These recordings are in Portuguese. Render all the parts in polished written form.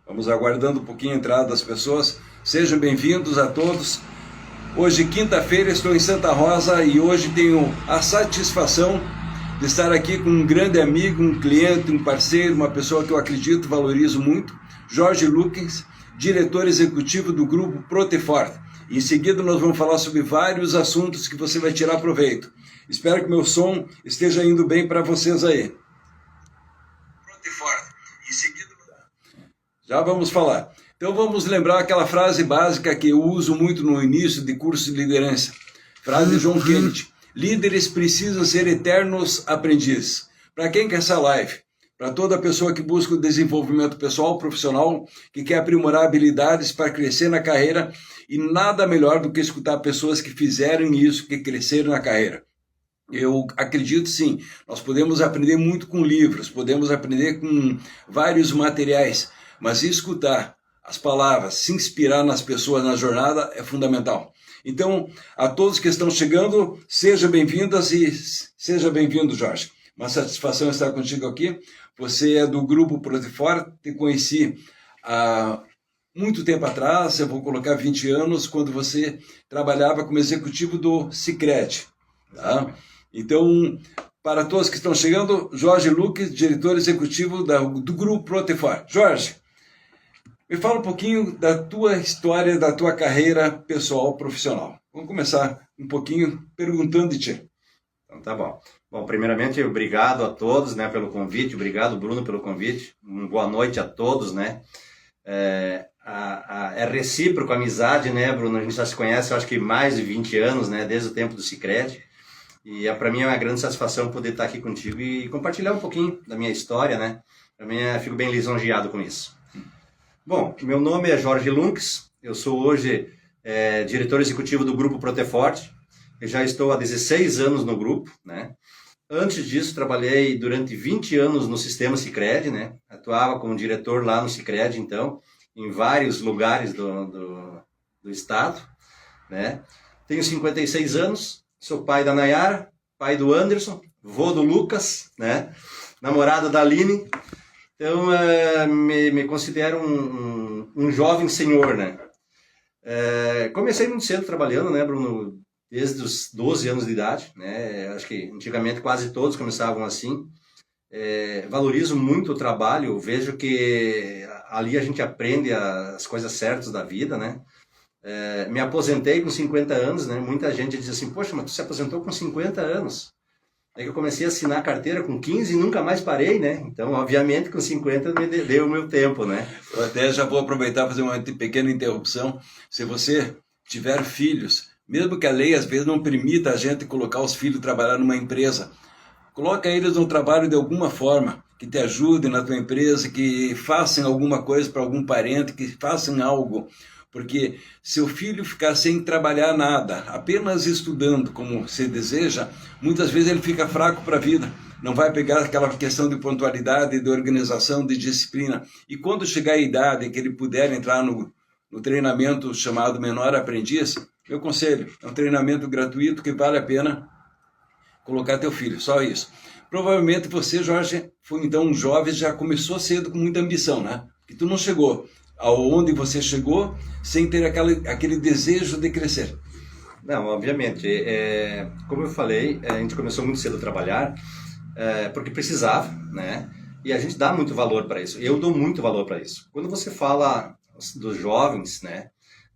Vamos aguardando um pouquinho a entrada das pessoas. Sejam bem-vindos a todos. Hoje, quinta-feira, estou em Santa Rosa e hoje tenho a satisfação de estar aqui com um grande amigo, um cliente, um parceiro, uma pessoa que eu acredito e valorizo muito, Jorge Lucas, diretor executivo do grupo Protefort. Em seguida, nós vamos falar sobre vários assuntos que você vai tirar proveito. Espero que meu som esteja indo bem para vocês aí. Protefort. Em seguida, já vamos falar. Então vamos lembrar aquela frase básica que eu uso muito no início de curso de liderança. Frase de John Kennedy. Líderes precisam ser eternos aprendizes. Para quem quer essa live? Para toda pessoa que busca o desenvolvimento pessoal, profissional, que quer aprimorar habilidades para crescer na carreira, e nada melhor do que escutar pessoas que fizeram isso, que cresceram na carreira. Eu acredito sim, nós podemos aprender muito com livros, podemos aprender com vários materiais, mas escutar as palavras, se inspirar nas pessoas na jornada é fundamental. Então, a todos que estão chegando, sejam bem-vindas e seja bem-vindo, Jorge. Uma satisfação estar contigo aqui. Você é do Grupo Protefort, te conheci há muito tempo atrás, eu vou colocar 20 anos, quando você trabalhava como executivo do Sicredi. Tá? Então, para todos que estão chegando, Jorge Lucas, diretor executivo do Grupo Protefort. Jorge, me fala um pouquinho da tua história, da tua carreira pessoal, profissional. Vamos começar um pouquinho perguntando de ti. Então tá bom. Bom, primeiramente, obrigado a todos, né, pelo convite. Obrigado, Bruno, pelo convite. Boa noite a todos, né. É recíproco a amizade, né, Bruno? A gente já se conhece, eu acho que mais de 20 anos, né, desde o tempo do Sicredi. E para mim é uma grande satisfação poder estar aqui contigo e compartilhar um pouquinho da minha história, né. Para mim, fico bem lisonjeado com isso. Bom, meu nome é Jorge Lucas. Eu sou hoje diretor executivo do Grupo Protefort. Eu já estou há 16 anos no grupo, né? Antes disso, trabalhei durante 20 anos no sistema Sicredi, né? Atuava como diretor lá no Sicredi, então, em vários lugares do estado, né? Tenho 56 anos, sou pai da Nayara, pai do Anderson, vô do Lucas, né? Namorado da Aline. Então, me considero um jovem senhor, né? Comecei muito cedo trabalhando, né, Bruno? Desde os 12 anos de idade, né? Acho que antigamente quase todos começavam assim. Valorizo muito o trabalho, vejo que ali a gente aprende as coisas certas da vida, né? Me aposentei com 50 anos, né? Muita gente diz assim, poxa, mas tu se aposentou com 50 anos. Aí que eu comecei a assinar carteira com 15 e nunca mais parei, né? Então, obviamente, com 50 me deu o meu tempo, né? Eu até já vou aproveitar e fazer uma pequena interrupção. Se você tiver filhos, mesmo que a lei às vezes não permita a gente colocar os filhos trabalhar numa empresa, coloca eles no trabalho de alguma forma, que te ajudem na tua empresa, que façam alguma coisa para algum parente, que façam algo. Porque se o filho ficar sem trabalhar nada, apenas estudando como se deseja, muitas vezes ele fica fraco para a vida. Não vai pegar aquela questão de pontualidade, de organização, de disciplina. E quando chegar a idade que ele puder entrar no treinamento chamado Menor Aprendiz, meu conselho, é um treinamento gratuito que vale a pena colocar teu filho, só isso. Provavelmente você, Jorge, foi então um jovem, já começou cedo com muita ambição, né? Que tu não chegou aonde você chegou sem ter aquele desejo de crescer. Não, obviamente. Como eu falei, a gente começou muito cedo a trabalhar porque precisava, né? E a gente dá muito valor para isso. Eu dou muito valor para isso. Quando você fala dos jovens, né?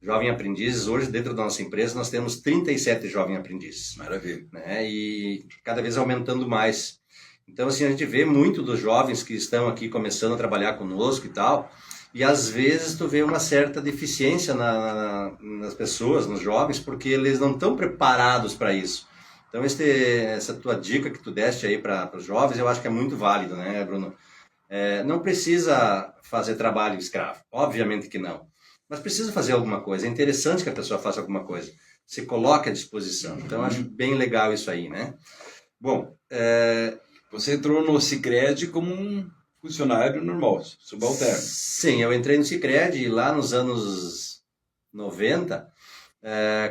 Jovem aprendizes, hoje dentro da nossa empresa nós temos 37 jovens aprendizes. Maravilha. Né? E cada vez aumentando mais. Então, assim, a gente vê muito dos jovens que estão aqui começando a trabalhar conosco e tal, e às vezes tu vê uma certa deficiência nas pessoas, nos jovens, porque eles não estão preparados para isso. Então, essa tua dica que tu deste aí para os jovens, eu acho que é muito válido, né, Bruno? Não precisa fazer trabalho escravo, obviamente que não. Mas precisa fazer alguma coisa, é interessante que a pessoa faça alguma coisa. Se coloque à disposição. Então, eu acho bem legal isso aí, né? Bom, você entrou no Sicredi como um funcionário normal, subalterno. Sim, eu entrei no Sicredi lá nos anos 90,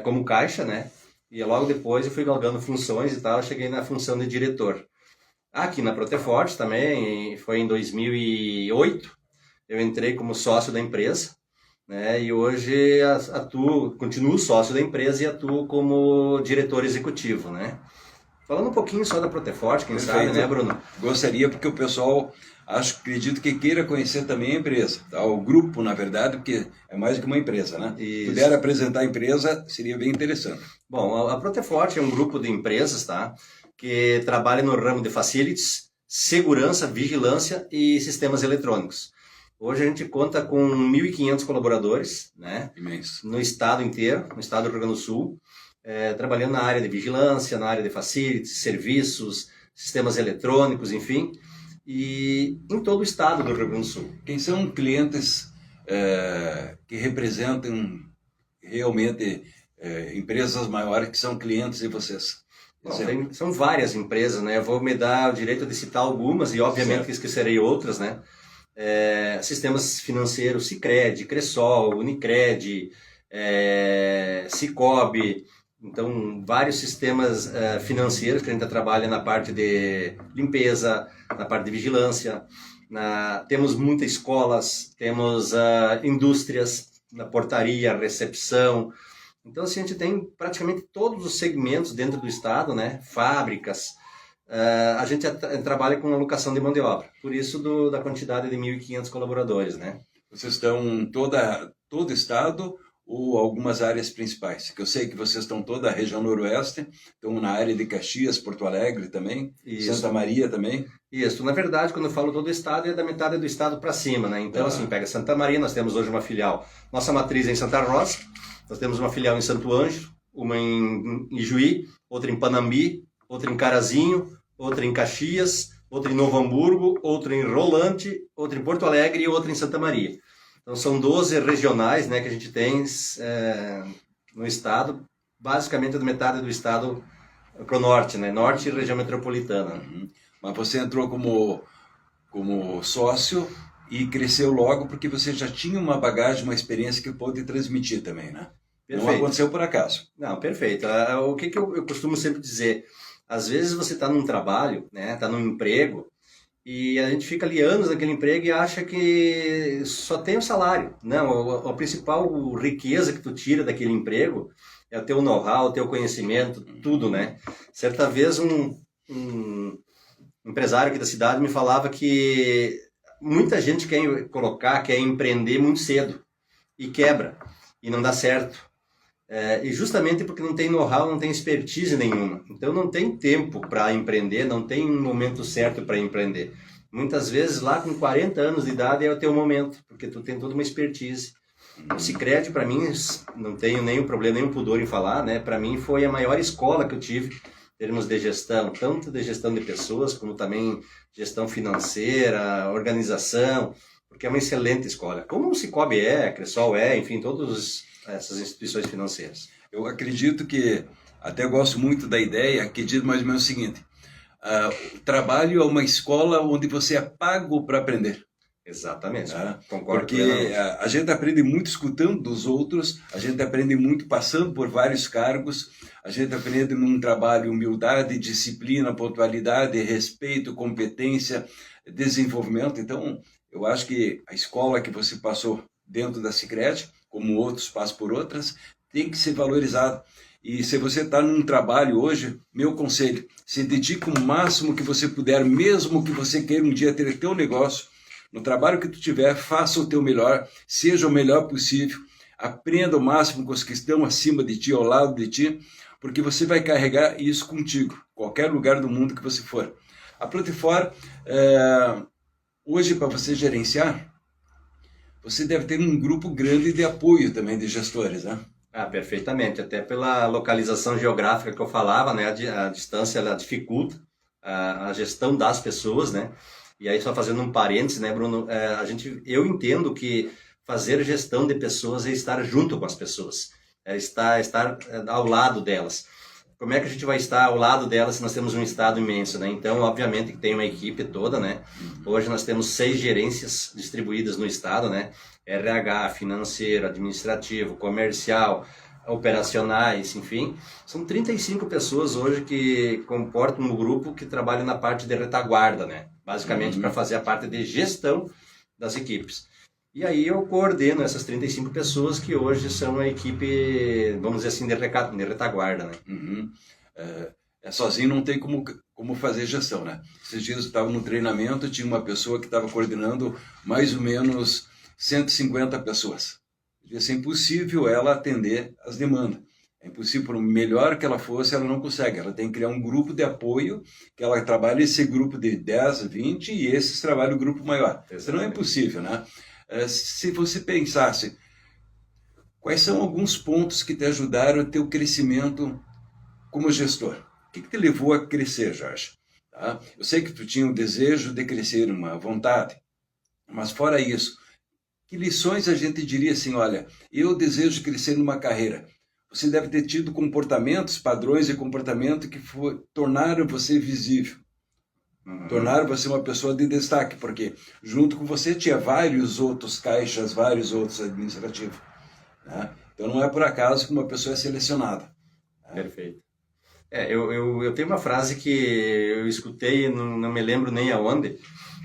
como caixa, né? E logo depois eu fui galgando funções e tal, eu cheguei na função de diretor. Aqui na Protefort também, foi em 2008, eu entrei como sócio da empresa, né? E hoje continuo sócio da empresa e atuo como diretor executivo, né? Falando um pouquinho só da Proteforte, quem Perfeito. sabe, né, Bruno? Gostaria, porque o pessoal, acredito que queira conhecer também a empresa, tá? O grupo, na verdade, porque é mais do que uma empresa, né? Se puder apresentar a empresa, seria bem interessante. Bom, a Proteforte é um grupo de empresas, tá? Que trabalha no ramo de facilities, segurança, vigilância e sistemas eletrônicos. Hoje a gente conta com 1.500 colaboradores, né? Imenso. No estado inteiro, no estado do Rio Grande do Sul, trabalhando na área de vigilância, na área de facilities, serviços, sistemas eletrônicos, enfim, e em todo o estado do Rio Grande do Sul. Quem são clientes que representam realmente empresas maiores que são clientes de vocês? Bom, são várias empresas, né? Eu vou me dar o direito de citar algumas e obviamente que esquecerei outras, né? Sistemas financeiros, Sicredi, Cressol, Unicred, Cicobi. Então, vários sistemas financeiros que a gente trabalha na parte de limpeza, na parte de vigilância. Temos muitas escolas, temos indústrias, na portaria, recepção. Então, assim, a gente tem praticamente todos os segmentos dentro do estado, né? Fábricas. A gente trabalha com alocação de mão de obra. Por isso, da quantidade de 1.500 colaboradores, né? Vocês estão todo o estado ou algumas áreas principais? Que eu sei que vocês estão toda a região noroeste, estão na área de Caxias, Porto Alegre também, Isso. Santa Maria também. Isso, na verdade, quando eu falo todo o estado, é da metade do estado para cima, né? Então, assim, pega Santa Maria, nós temos hoje uma filial. Nossa matriz é em Santa Rosa, nós temos uma filial em Santo Ângelo, uma em Ijuí, outra em Panambi, outra em Carazinho, outra em Caxias, outra em Novo Hamburgo, outra em Rolante, outra em Porto Alegre e outra em Santa Maria. Então, são 12 regionais, né, que a gente tem no estado, basicamente da metade do estado para o norte, né, norte e região metropolitana. Uhum. Mas você entrou como sócio e cresceu logo porque você já tinha uma bagagem, uma experiência que pôde transmitir também, né? Perfeito. Não aconteceu por acaso. Não, perfeito. O que eu costumo sempre dizer, às vezes você está num trabalho, né, está num emprego, e a gente fica ali anos naquele emprego e acha que só tem o salário. Não, a principal riqueza que tu tira daquele emprego é o teu know-how, o teu conhecimento, tudo, né? Certa vez um empresário aqui da cidade me falava que muita gente quer empreender muito cedo e quebra, e não dá certo. E justamente porque não tem know-how, não tem expertise nenhuma. Então não tem tempo para empreender, não tem um momento certo para empreender. Muitas vezes lá com 40 anos de idade é o teu momento, porque tu tem toda uma expertise. O Sicredi, para mim, não tenho nenhum problema, nenhum pudor em falar, né? Para mim foi a maior escola que eu tive em termos de gestão, tanto de gestão de pessoas, como também gestão financeira, organização, porque é uma excelente escola. Como o Cicobi a Cressol enfim, todos essas instituições financeiras. Eu acredito que, até gosto muito da ideia, que diz mais ou menos o seguinte, o trabalho é uma escola onde você é pago para aprender. Exatamente, concordo. Porque a gente aprende muito escutando dos outros, a gente aprende muito passando por vários cargos, a gente aprende num trabalho humildade, disciplina, pontualidade, respeito, competência, desenvolvimento. Então, eu acho que a escola que você passou dentro da Sicredi, como outros passam por outras, tem que ser valorizado. E se você está num trabalho hoje, meu conselho, se dedique o máximo que você puder, mesmo que você queira um dia ter teu negócio, no trabalho que tu tiver, faça o teu melhor, seja o melhor possível, aprenda o máximo com os que estão acima de ti, ao lado de ti, porque você vai carregar isso contigo, qualquer lugar do mundo que você for. A Proteforte, hoje, para você gerenciar, você deve ter um grupo grande de apoio também de gestores, né? Perfeitamente. Até pela localização geográfica que eu falava, né? A distância ela dificulta a gestão das pessoas, né? E aí, só fazendo um parênteses, né, Bruno? Eu entendo que fazer gestão de pessoas é estar junto com as pessoas, é estar ao lado delas. Como é que a gente vai estar ao lado delas se nós temos um estado imenso, né? Então, obviamente que tem uma equipe toda, né? Hoje nós temos 6 gerências distribuídas no estado, né? RH, financeiro, administrativo, comercial, operacionais, enfim. São 35 pessoas hoje que comportam um grupo que trabalha na parte de retaguarda, né? Basicamente para fazer a parte de gestão das equipes. E aí eu coordeno essas 35 pessoas que hoje são a equipe, vamos dizer assim, de retaguarda, né? Uhum. Sozinho não tem como fazer gestão, né? Esses dias eu estava no treinamento, tinha uma pessoa que estava coordenando mais ou menos 150 pessoas. Devia ser impossível ela atender as demandas. É impossível, por melhor que ela fosse, ela não consegue. Ela tem que criar um grupo de apoio, que ela trabalhe esse grupo de 10, 20 e esses trabalham o grupo maior. Isso não é impossível, né? Se você pensasse, quais são alguns pontos que te ajudaram a ter o crescimento como gestor? O que te levou a crescer, Jorge? Tá? Eu sei que tu tinha o desejo de crescer, uma vontade, mas fora isso, que lições a gente diria assim, olha, eu desejo crescer numa carreira. Você deve ter tido comportamentos, padrões de comportamento que tornaram você visível. Tornaram você uma pessoa de destaque, porque junto com você tinha vários outros caixas, vários outros administrativos. Né? Então não é por acaso que uma pessoa é selecionada. Né? Perfeito. Eu tenho uma frase que eu escutei, não me lembro nem aonde,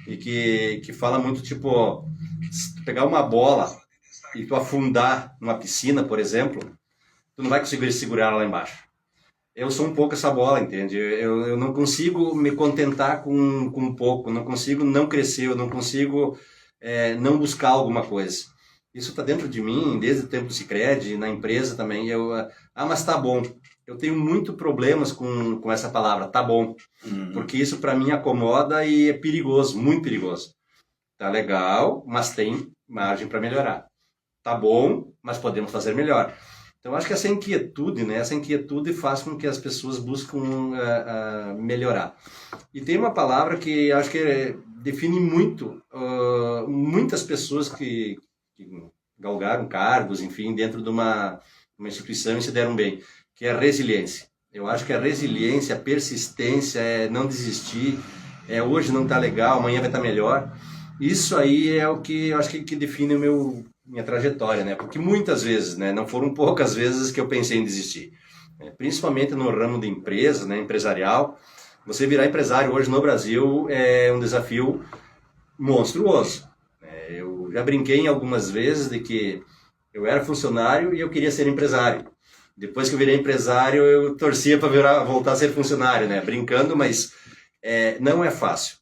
e que fala muito tipo, se tu pegar uma bola e tu afundar numa piscina, por exemplo, tu não vai conseguir segurar ela lá embaixo. Eu sou um pouco essa bola, entende? Eu não consigo me contentar com um pouco, não consigo não crescer, eu não consigo não buscar alguma coisa. Isso está dentro de mim, desde o tempo do Sicredi, na empresa também. Mas tá bom. Eu tenho muito problemas com essa palavra, tá bom. Porque isso para mim acomoda e é perigoso, muito perigoso. Tá legal, mas tem margem para melhorar. Tá bom, mas podemos fazer melhor. Então, acho que essa inquietude, né? Essa inquietude faz com que as pessoas buscam melhorar. E tem uma palavra que acho que define muito muitas pessoas que galgaram cargos, enfim, dentro de uma instituição e se deram bem, que é a resiliência. Eu acho que a resiliência, a persistência, é não desistir, hoje não está legal, amanhã vai estar melhor. Isso aí é o que eu acho que define minha trajetória, né? Porque muitas vezes, né, não foram poucas vezes que eu pensei em desistir. Principalmente no ramo de empresa, né, empresarial. Você virar empresário hoje no Brasil é um desafio monstruoso. Eu já brinquei em algumas vezes de que eu era funcionário e eu queria ser empresário. Depois que eu virei empresário, eu torcia para voltar a ser funcionário, né? Brincando, mas não é fácil.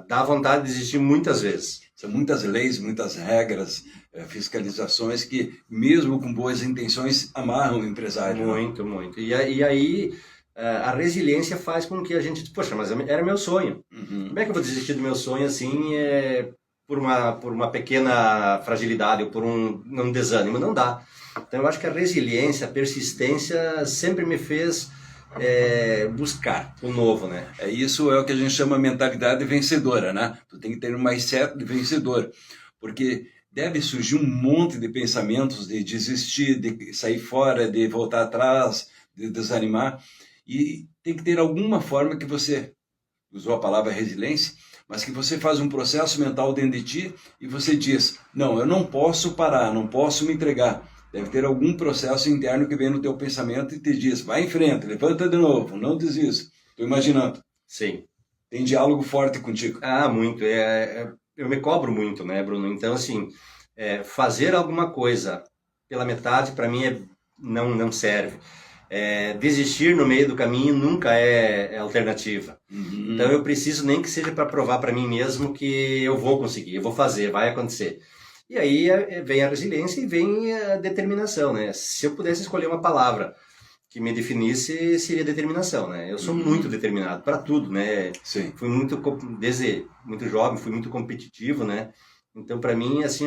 Dá vontade de desistir muitas vezes. São muitas leis, muitas regras, fiscalizações que, mesmo com boas intenções, amarram o empresário. Muito, né? Muito. E aí, a resiliência faz com que a gente... Poxa, mas era meu sonho. Como é que eu vou desistir do meu sonho assim, por uma pequena fragilidade ou por um desânimo? Não dá. Então, eu acho que a resiliência, a persistência sempre me fez buscar o novo, né? Isso é o que a gente chama mentalidade vencedora, né? Tu tem que ter um mindset de vencedor, porque deve surgir um monte de pensamentos de desistir, de sair fora, de voltar atrás, de desanimar, e tem que ter alguma forma que você, usou a palavra resiliência, mas que você faz um processo mental dentro de ti e você diz, não, eu não posso parar, não posso me entregar. Deve ter algum processo interno que vem no teu pensamento e te diz, vai em frente, levanta de novo, não desista. Estou imaginando. Sim. Tem diálogo forte contigo. Muito. Eu me cobro muito, né, Bruno? Então, assim, fazer alguma coisa pela metade, para mim, não serve. Desistir no meio do caminho nunca é alternativa. Então, eu preciso, nem que seja para provar para mim mesmo que eu vou conseguir, eu vou fazer, vai acontecer. E aí vem a resiliência e vem a determinação, né? Se eu pudesse escolher uma palavra que me definisse, seria determinação, né? Eu sou muito determinado para tudo, né? Sim. Fui desde muito jovem, fui muito competitivo, né? Então, para mim, assim,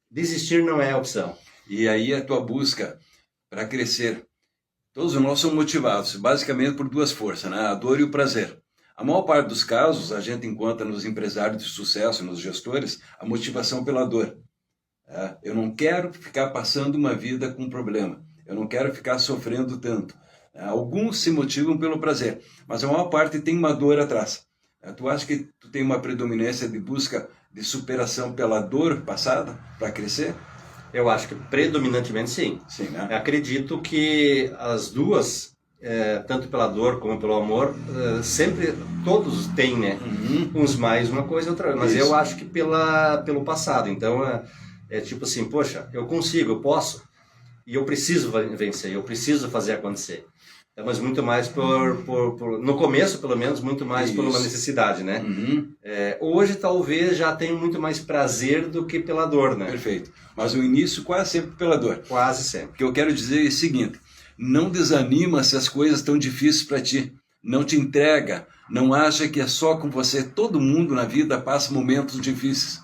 desistir não é a opção. E aí a tua busca para crescer. Todos nós somos motivados, basicamente por duas forças, né? A dor e o prazer. A maior parte dos casos, a gente encontra nos empresários de sucesso, nos gestores, a motivação pela dor. Eu não quero ficar passando uma vida com problema. Eu não quero ficar sofrendo tanto. Alguns se motivam pelo prazer, mas a maior parte tem uma dor atrás. Tu acha que tu tem uma predominância de busca de superação pela dor passada para crescer? Eu acho que predominantemente sim. Sim, né? Eu acredito que as duas tanto pela dor como pelo amor, sempre, todos têm, né? Uns mais uma coisa, outra. Mas eu acho que pelo passado. Então, é tipo assim, poxa, eu consigo, eu posso, e eu preciso vencer, eu preciso fazer acontecer. Então, mas muito mais no começo, pelo menos, muito mais por uma necessidade, né? Hoje, talvez, já tenho muito mais prazer do que pela dor, né? Perfeito. Mas o início quase sempre pela dor. Quase sempre. O que eu quero dizer é o seguinte, não desanima se as coisas estão difíceis para ti. Não te entrega, não acha que é só com você. Todo mundo na vida passa momentos difíceis.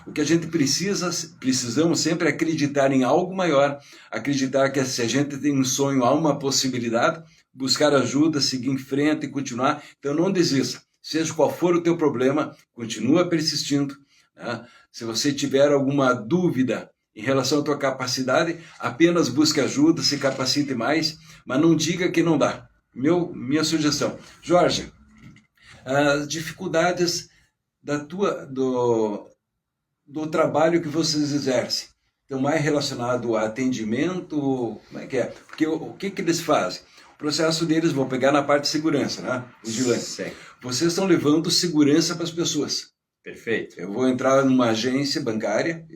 O que a gente precisamos sempre é acreditar em algo maior, acreditar que se a gente tem um sonho, há uma possibilidade, buscar ajuda, seguir em frente e continuar. Então não desista. Seja qual for o teu problema, continua persistindo. Né? Se você tiver alguma dúvida em relação à tua capacidade, apenas busque ajuda, se capacite mais, mas não diga que não dá. Minha sugestão. Jorge, as dificuldades do trabalho que vocês exercem estão mais relacionado a atendimento, como é que é? Porque o que eles fazem? O processo deles, vou pegar na parte de segurança, né? Vigilância. Vocês estão levando segurança para as pessoas. Perfeito. Eu vou entrar numa agência bancária,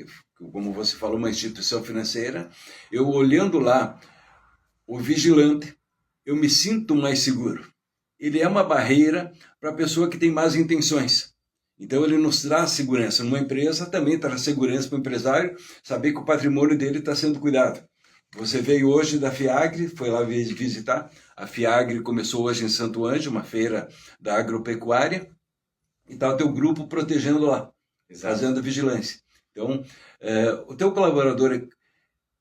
como você falou, uma instituição financeira, eu olhando lá o vigilante, eu me sinto mais seguro. Ele é uma barreira para a pessoa que tem más intenções. Então ele nos traz segurança. Numa empresa também traz segurança para o empresário, saber que o patrimônio dele está sendo cuidado. Você veio hoje da FIAGRE, foi lá visitar. A FIAGRE começou hoje em Santo Ângelo, uma feira da agropecuária, e está o teu grupo protegendo lá, fazendo vigilância. Então, o teu colaborador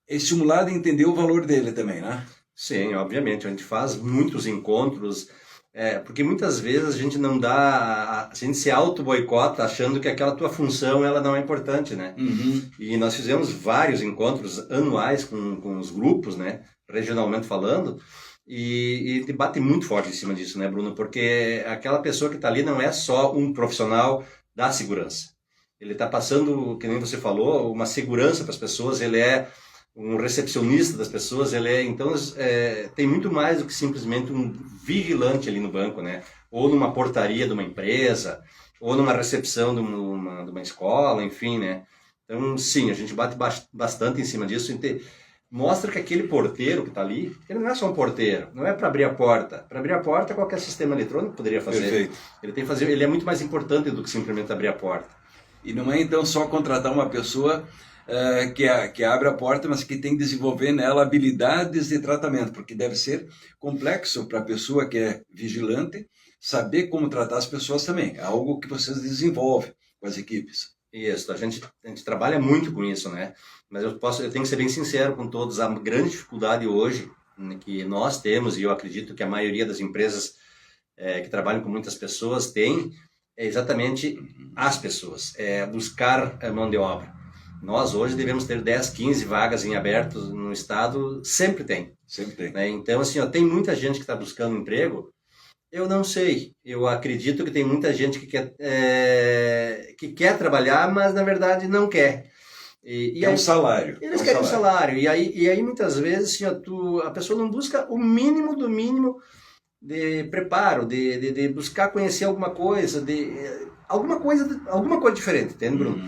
é estimulado a entender o valor dele também, né? Sim, obviamente. A gente faz muitos encontros, porque muitas vezes a gente não dá, a gente se auto-boicota achando que aquela tua função ela não é importante, né? E nós fizemos vários encontros anuais com os grupos, né? Regionalmente falando, e debate muito forte em cima disso, né, Bruno? Porque aquela pessoa que está ali não é só um profissional da segurança. Ele está passando, que nem você falou, uma segurança para as pessoas, ele é um recepcionista das pessoas, então tem muito mais do que simplesmente um vigilante ali no banco, né? Ou numa portaria de uma empresa, ou numa recepção de uma escola, enfim, né? Então, sim, a gente bate bastante em cima disso, mostra que aquele porteiro que está ali, ele não é só um porteiro, não é para abrir a porta. Para abrir a porta, qualquer sistema eletrônico poderia fazer. Perfeito. Ele é muito mais importante do que simplesmente abrir a porta. E não é então só contratar uma pessoa que abre a porta, mas que tem que desenvolver nela habilidades de tratamento, porque deve ser complexo para a pessoa que é vigilante saber como tratar as pessoas também. É algo que vocês desenvolvem com as equipes. Isso, a gente trabalha muito com isso, né? Mas eu tenho que ser bem sincero com todos, a grande dificuldade hoje que nós temos, e eu acredito que a maioria das empresas que trabalham com muitas pessoas tem, é exatamente as pessoas, buscar mão de obra. Nós hoje devemos ter 10, 15 vagas em aberto no estado, sempre tem. Sempre tem. Né? Então, assim, tem muita gente que está buscando emprego. Eu não sei, eu acredito que tem muita gente que quer trabalhar, mas na verdade não quer. E é um salário. Eles querem um salário. E aí muitas vezes assim, a pessoa não busca o mínimo do mínimo de preparo, de buscar conhecer alguma coisa, alguma coisa diferente, entende, Bruno?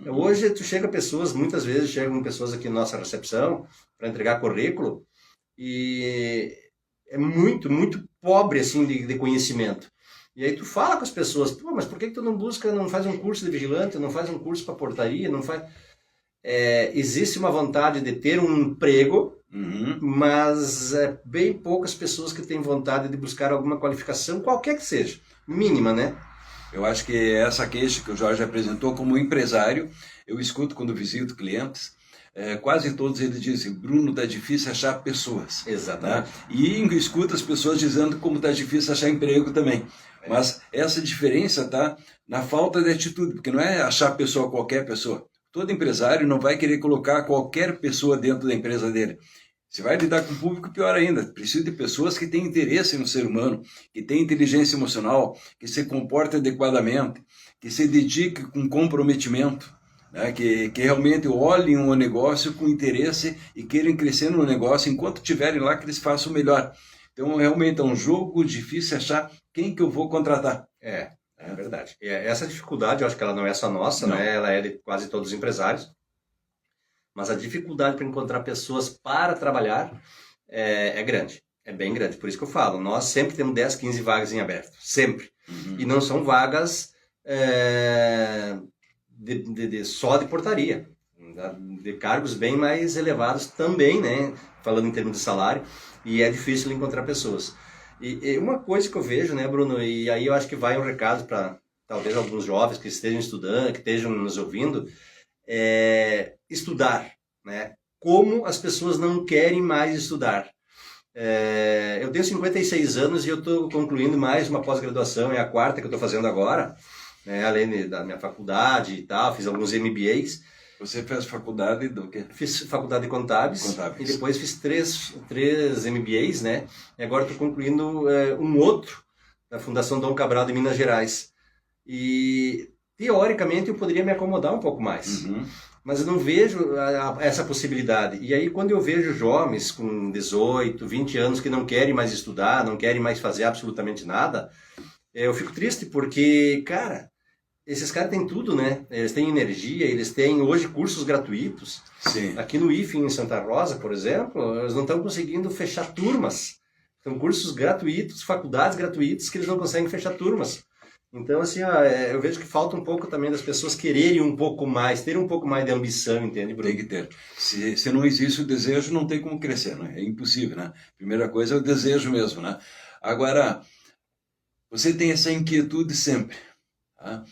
Hoje muitas vezes chegam pessoas aqui na nossa recepção para entregar currículo e é muito, muito pobre, assim, de conhecimento. E aí tu fala com as pessoas, pô, mas por que tu não faz um curso de vigilante, não faz um curso para portaria, não faz... existe uma vontade de ter um emprego, mas bem poucas pessoas que têm vontade de buscar alguma qualificação, qualquer que seja, mínima, né? Eu acho que essa queixa que o Jorge apresentou como empresário, eu escuto quando visito clientes, quase todos eles dizem, Bruno, está difícil achar pessoas. Exatamente. Né? E escuto as pessoas dizendo como está difícil achar emprego também. Mas essa diferença está na falta de atitude, porque não é achar pessoa qualquer pessoa. Todo empresário não vai querer colocar qualquer pessoa dentro da empresa dele. Você vai lidar com o público, pior ainda. Precisa de pessoas que têm interesse no ser humano, que têm inteligência emocional, que se comportem adequadamente, que se dediquem com comprometimento, né? Que realmente olhem o negócio com interesse e queiram crescer no negócio enquanto estiverem lá, que eles façam o melhor. Então, realmente é um jogo difícil achar quem que eu vou contratar. É verdade. E essa dificuldade, eu acho que ela não é só nossa, né? Ela é de quase todos os empresários. Mas a dificuldade para encontrar pessoas para trabalhar é grande. É bem grande. Por isso que eu falo, nós sempre temos 10, 15 vagas em aberto. Sempre. E não são vagas só de portaria. De cargos bem mais elevados também, né? Falando em termos de salário. E é difícil encontrar pessoas. E uma coisa que eu vejo, né, Bruno, e aí eu acho que vai um recado para talvez alguns jovens que estejam estudando, que estejam nos ouvindo, é estudar, né? Como as pessoas não querem mais estudar. Eu tenho 56 anos e eu estou concluindo mais uma pós-graduação, é a quarta que eu estou fazendo agora, né? Além da minha faculdade e tal, fiz alguns MBAs. Você fez faculdade do quê? Fiz faculdade de contábeis. E depois fiz três MBAs, né? E agora estou concluindo um outro da Fundação Dom Cabral de Minas Gerais. E, teoricamente, eu poderia me acomodar um pouco mais. Mas eu não vejo essa possibilidade. E aí, quando eu vejo jovens com 18, 20 anos que não querem mais estudar, não querem mais fazer absolutamente nada, eu fico triste porque, cara... Esses caras têm tudo, né? Eles têm energia, eles têm hoje cursos gratuitos. Sim. Aqui no IFE, em Santa Rosa, por exemplo, eles não estão conseguindo fechar turmas. São cursos gratuitos, faculdades gratuitas que eles não conseguem fechar turmas. Então, assim, eu vejo que falta um pouco também das pessoas quererem um pouco mais, terem um pouco mais de ambição, entende, Bruno? Tem que ter. Se não existe o desejo, não tem como crescer, né? É impossível, né? Primeira coisa é o desejo mesmo, né? Agora, você tem essa inquietude sempre, tá?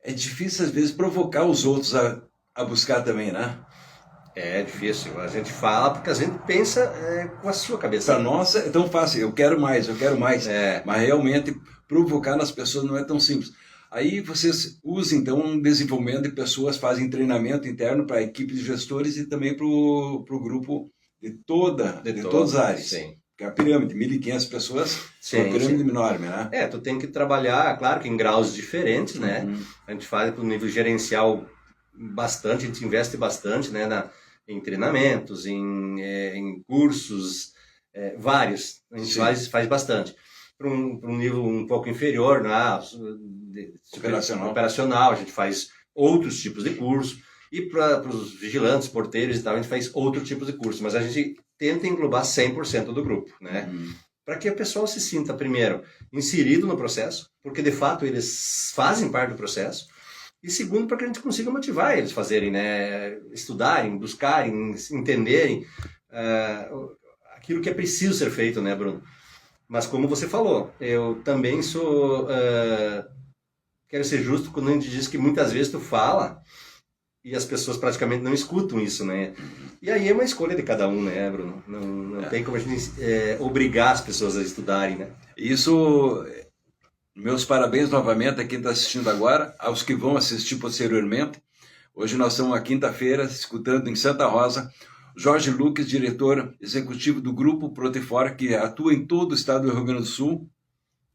É difícil, às vezes, provocar os outros a buscar também, né? É difícil. A gente fala porque a gente pensa com a sua cabeça. Para nós é tão fácil, eu quero mais. Mas realmente provocar nas pessoas não é tão simples. Aí vocês usam, então, um desenvolvimento de pessoas, fazem treinamento interno para a equipe de gestores e também para o grupo de todas as áreas. Sim. Que é a pirâmide, 1.500 pessoas, é uma pirâmide enorme, né? Tu tem que trabalhar, claro que em graus diferentes, né? A gente faz para o nível gerencial bastante, a gente investe bastante, né? Em treinamentos, em cursos, vários. A gente faz bastante. Para um nível um pouco inferior, operacional, a gente faz outros tipos de curso. E para os vigilantes, porteiros e tal, a gente faz outro tipo de curso. Mas a gente tenta englobar 100% do grupo, né? Para que o pessoal se sinta, primeiro, inserido no processo, porque de fato eles fazem parte do processo. E segundo, para que a gente consiga motivar eles a fazerem, né? Estudarem, buscarem, entenderem aquilo que é preciso ser feito, né, Bruno? Mas como você falou, eu também quero ser justo quando a gente diz que muitas vezes tu fala e as pessoas praticamente não escutam isso, né? E aí é uma escolha de cada um, né, Bruno? Não tem como a gente obrigar as pessoas a estudarem, né? Isso, meus parabéns novamente a quem está assistindo agora, aos que vão assistir posteriormente. Hoje nós estamos na quinta-feira, escutando em Santa Rosa, Jorge Lucas, diretor executivo do Grupo Protefora, que atua em todo o estado do Rio Grande do Sul,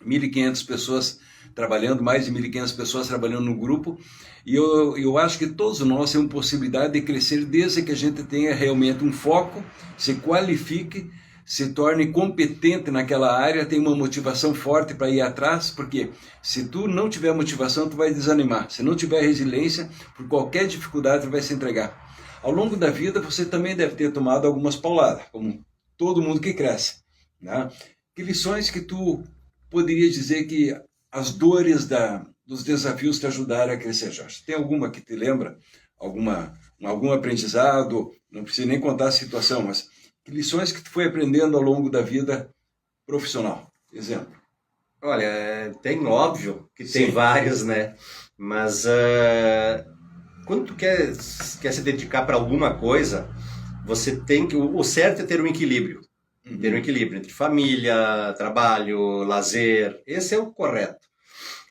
1.500 pessoas trabalhando, mais de 1.500 pessoas trabalhando no grupo, e eu acho que todos nós temos possibilidade de crescer desde que a gente tenha realmente um foco, se qualifique, se torne competente naquela área, tenha uma motivação forte para ir atrás, porque se tu não tiver motivação, tu vai desanimar. Se não tiver resiliência, por qualquer dificuldade, tu vai se entregar. Ao longo da vida, você também deve ter tomado algumas pauladas, como todo mundo que cresce, né? Que lições que tu poderia dizer que as dores dos desafios te ajudaram a crescer, Jorge? Tem alguma que te lembra? Algum aprendizado? Não precisa nem contar a situação, mas que lições que tu foi aprendendo ao longo da vida profissional? Exemplo. Olha, tem óbvio que tem vários, né? Mas quando tu quer se dedicar para alguma coisa, você tem que... O certo é ter um equilíbrio. Ter um equilíbrio entre família, trabalho, lazer. Esse é o correto.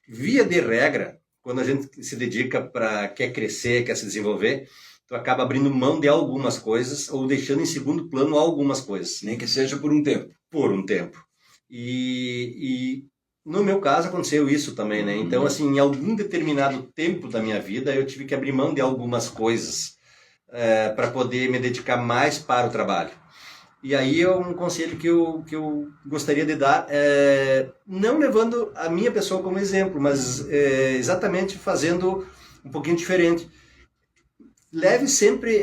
Via de regra, quando a gente se dedica para quer crescer, quer se desenvolver, tu acaba abrindo mão de algumas coisas ou deixando em segundo plano algumas coisas. Nem que seja por um tempo. Por um tempo. E no meu caso aconteceu isso também, né? Então, assim, em algum determinado tempo da minha vida, eu tive que abrir mão de algumas coisas para poder me dedicar mais para o trabalho. E aí é um conselho que eu gostaria de dar, não levando a minha pessoa como exemplo, mas exatamente fazendo um pouquinho diferente. Leve sempre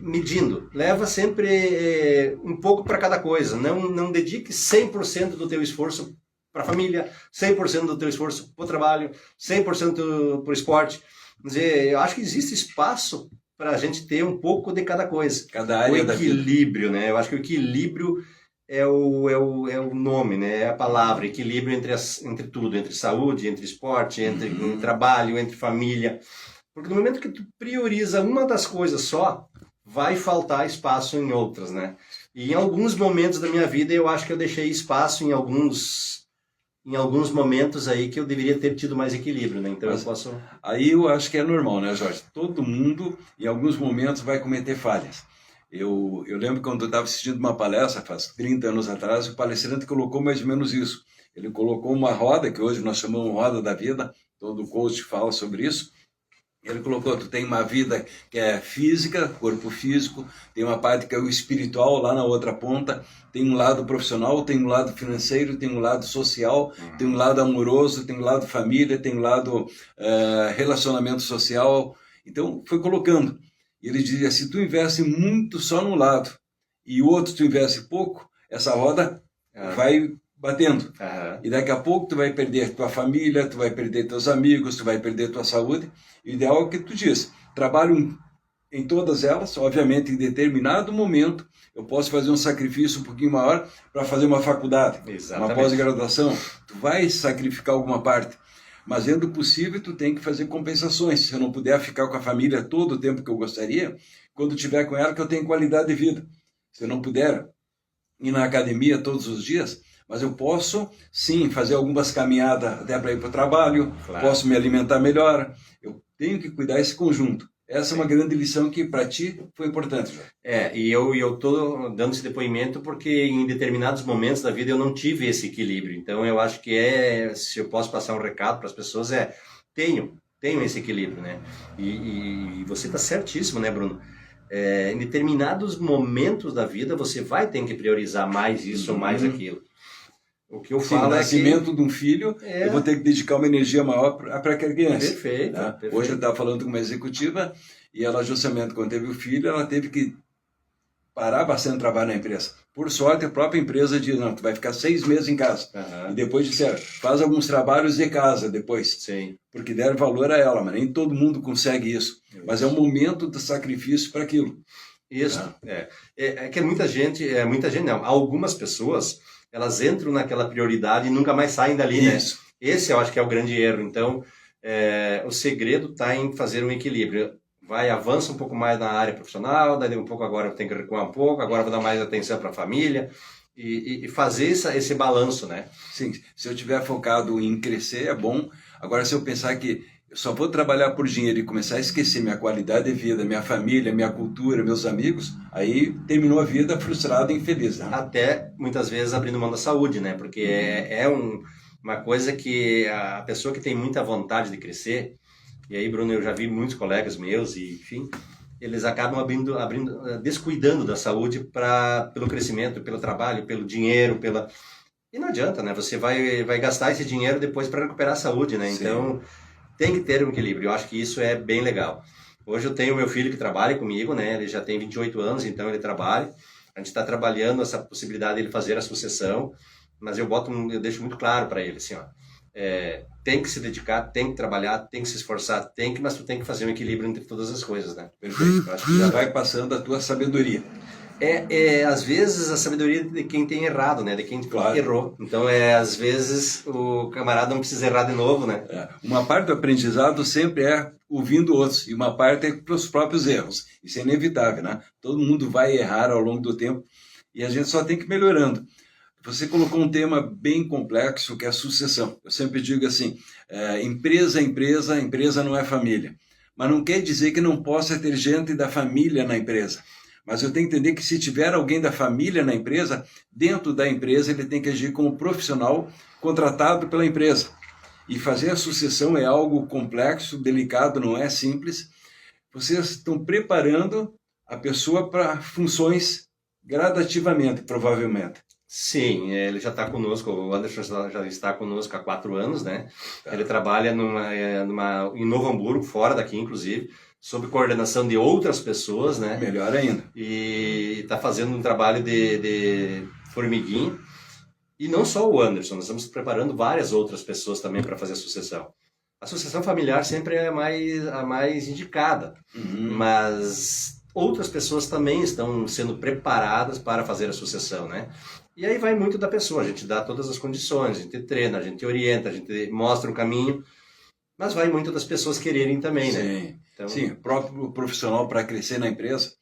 medindo, leva sempre um pouco para cada coisa, não dedique 100% do teu esforço para a família, 100% do teu esforço para o trabalho, 100% para o esporte. Quer dizer, eu acho que existe espaço para a gente ter um pouco de cada coisa. Cada área da vida. O equilíbrio, né? Eu acho que o equilíbrio é o nome, né? É a palavra, equilíbrio entre tudo, entre saúde, entre esporte, entre trabalho, entre família. Porque no momento que tu prioriza uma das coisas só, vai faltar espaço em outras, né? E em alguns momentos da minha vida eu acho que eu deixei espaço em alguns momentos aí que eu deveria ter tido mais equilíbrio, né? Então eu posso... Aí eu acho que é normal, né, Jorge? Todo mundo, em alguns momentos, vai cometer falhas. Eu lembro quando eu estava assistindo uma palestra, faz 30 anos atrás, o palestrante colocou mais ou menos isso. Ele colocou uma roda, que hoje nós chamamos roda da vida, todo coach fala sobre isso. Ele colocou, tu tem uma vida que é física, corpo físico, tem uma parte que é o espiritual lá na outra ponta, tem um lado profissional, tem um lado financeiro, tem um lado social, tem um lado amoroso, tem um lado família, tem um lado relacionamento social. Então, foi colocando. Ele dizia, se tu investe muito só num lado e o outro tu investe pouco, essa roda vai batendo. E daqui a pouco tu vai perder tua família, tu vai perder teus amigos, tu vai perder tua saúde. O ideal é o que tu diz. Trabalho em todas elas, obviamente em determinado momento eu posso fazer um sacrifício um pouquinho maior para fazer uma faculdade, uma pós-graduação. Tu vai sacrificar alguma parte, mas dentro do possível tu tem que fazer compensações. Se eu não puder ficar com a família todo o tempo que eu gostaria, quando estiver com ela que eu tenho qualidade de vida. Se eu não puder ir na academia todos os dias, mas eu posso, sim, fazer algumas caminhadas até para ir para o trabalho, posso me alimentar melhor. Eu tenho que cuidar desse conjunto. Essa é uma grande lição que para ti foi importante. E eu estou dando esse depoimento porque em determinados momentos da vida eu não tive esse equilíbrio. Então eu acho que se eu posso passar um recado para as pessoas, tenho esse equilíbrio, né? E você está certíssimo, né, Bruno? Em determinados momentos da vida você vai ter que priorizar mais isso ou mais aquilo. O que eu falo o nascimento de um filho, eu vou ter que dedicar uma energia maior para aquela criança. Perfeito, tá? perfeito. Hoje eu estava falando com uma executiva e ela justamente quando teve o filho, ela teve que parar bastante trabalho na empresa. Por sorte, a própria empresa diz, não, tu vai ficar 6 meses em casa. E depois disseram, faz alguns trabalhos de casa depois. Sim. Porque deram valor a ela, mas nem todo mundo consegue isso. Mas é um momento de sacrifício para aquilo. Isso. É que muita gente não, algumas pessoas... elas entram naquela prioridade e nunca mais saem dali, Isso. né? Esse eu acho que é o grande erro. Então, o segredo está em fazer um equilíbrio. Avança um pouco mais na área profissional, daí um pouco agora eu tenho que recuar um pouco, agora vou dar mais atenção para a família e fazer esse balanço, né? Sim, se eu estiver focado em crescer é bom. Agora, se eu pensar que eu só vou trabalhar por dinheiro e começar a esquecer minha qualidade de vida, minha família, minha cultura, meus amigos, aí terminou a vida frustrado e infeliz. Né? Até, muitas vezes, abrindo mão da saúde, né? Porque uma coisa que a pessoa que tem muita vontade de crescer, e aí, Bruno, eu já vi muitos colegas meus, e enfim, eles acabam descuidando da saúde pelo crescimento, pelo trabalho, pelo dinheiro, E não adianta, né? Você vai gastar esse dinheiro depois para recuperar a saúde, né? Sim. Então... tem que ter um equilíbrio, eu acho que isso é bem legal. Hoje eu tenho meu filho que trabalha comigo, né? Ele já tem 28 anos, então ele trabalha. A gente está trabalhando essa possibilidade de ele fazer a sucessão, mas eu deixo muito claro para ele, assim, ó, tem que se dedicar, tem que trabalhar, tem que se esforçar, mas tu tem que fazer um equilíbrio entre todas as coisas, né? Perfeito. Eu acho que já vai passando a tua sabedoria. Às vezes a sabedoria de quem tem errado, né? De quem errou. Então, às vezes o camarada não precisa errar de novo, né? Uma parte do aprendizado sempre é ouvindo outros e uma parte é pelos próprios erros. Isso é inevitável, né? Todo mundo vai errar ao longo do tempo e a gente só tem que ir melhorando. Você colocou um tema bem complexo que é a sucessão. Eu sempre digo assim, empresa não é família. Mas não quer dizer que não possa ter gente da família na empresa. Mas eu tenho que entender que se tiver alguém da família na empresa, dentro da empresa ele tem que agir como profissional contratado pela empresa. E fazer a sucessão é algo complexo, delicado, não é simples. Vocês estão preparando a pessoa para funções gradativamente, provavelmente. Sim, ele já está conosco, o Anderson já está conosco há 4 anos, né? Tá. Ele trabalha em Novo Hamburgo, fora daqui, inclusive, sob coordenação de outras pessoas, né? Melhor ainda. E está fazendo um trabalho de formiguinha. E não só o Anderson, nós estamos preparando várias outras pessoas também para fazer a sucessão. A sucessão familiar sempre é a mais indicada, mas outras pessoas também estão sendo preparadas para fazer a sucessão, né? E aí vai muito da pessoa, a gente dá todas as condições, a gente treina, a gente orienta, a gente mostra o caminho, mas vai muito das pessoas quererem também, né? Sim, então... Sim, o próprio profissional para crescer na empresa,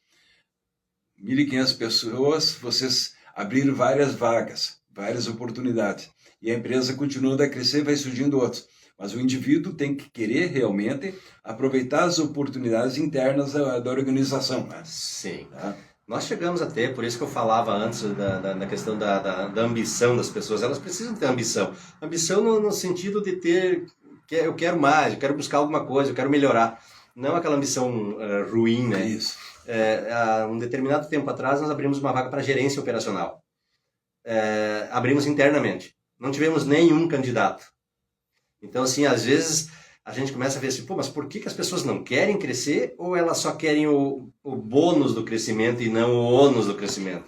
1.500 pessoas, vocês abriram várias vagas, várias oportunidades, e a empresa continua a crescer, vai surgindo outros. Mas o indivíduo tem que querer realmente aproveitar as oportunidades internas da organização. Né? Sim. Tá? Nós chegamos a ter, por isso que eu falava antes da questão da ambição das pessoas, elas precisam ter ambição. Ambição no sentido de ter, eu quero mais, eu quero buscar alguma coisa, eu quero melhorar. Não aquela ambição ruim, né? Isso. Há um determinado tempo atrás, nós abrimos uma vaga para gerência operacional. Abrimos internamente. Não tivemos nenhum candidato. Então, assim, às vezes a gente começa a ver assim, pô, mas por que as pessoas não querem crescer ou elas só querem o bônus do crescimento e não o ônus do crescimento?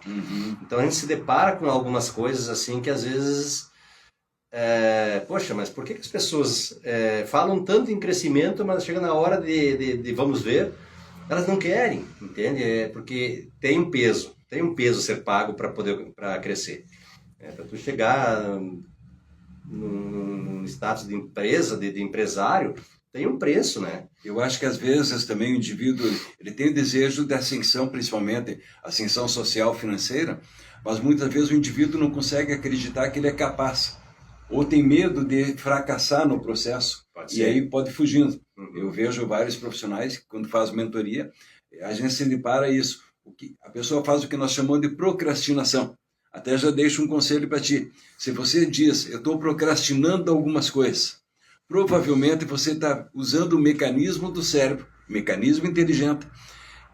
Então a gente se depara com algumas coisas assim que às vezes, poxa, mas por que as pessoas falam tanto em crescimento, mas chega na hora de vamos ver, elas não querem, entende? Porque tem um peso a ser pago para crescer. Para tu chegar num status de empresa, de empresário, tem um preço, né? Eu acho que às vezes também o indivíduo ele tem o desejo de ascensão, principalmente ascensão social, financeira, mas muitas vezes o indivíduo não consegue acreditar que ele é capaz, ou tem medo de fracassar no processo, e aí pode ir fugindo. Eu vejo vários profissionais que quando faz mentoria, a gente se depara isso, a pessoa faz o que nós chamamos de procrastinação. Até já deixo um conselho para ti. Se você diz, eu estou procrastinando algumas coisas, provavelmente você está usando o mecanismo do cérebro, mecanismo inteligente,